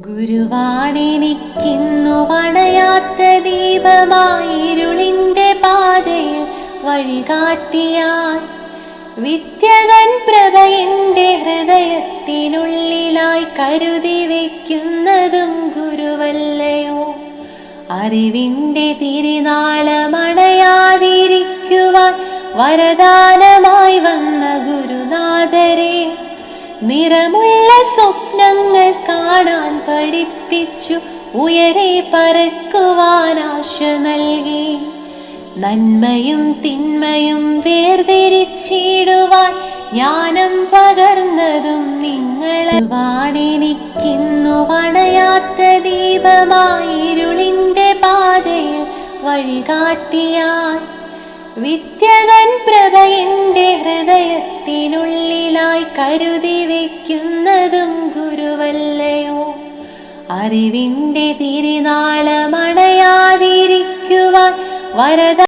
ഗുരുവാണെനിക്കിന്നു പണയാത്ത ദീപമായിരുളിന്റെ പാതയിൽ വഴികാട്ടിയായി വിദ്യതൻ പ്രഭയുടെ ഹൃദയത്തിനുള്ളിലായി കരുതി വയ്ക്കുന്നതും ഗുരുവല്ലയോ. അറിവിന്റെ തിരുനാളമണയാതിരിക്കുവാൻ വരദാനമായി വന്ന ഗുരുനാഥരെ, നിറമുള്ള സ്വപ്നങ്ങൾ കാണാൻ പഠിപ്പിച്ചു ഉയരെ പറക്കുവാൻ ആശ നൽകി. നന്മയും തിന്മയും വേർതിരിച്ചിടുവാൻ ജ്ഞാനം പകർന്നതും നിങ്ങളാണെനിക്കിന്നു പണയാത്ത ദീപമായിരുളിന്റെ പാതയിൽ വഴികാട്ടിയായി വിദ്യതൻ പ്രഭയുടെ ഹൃദയത്തിനുള്ളിലായി കരുതി വയ്ക്കുന്നതും ഗുരുവല്ലയോ. അറിവിന്റെ തിരുനാളമണയാതിരിക്കുവാൻ വരദ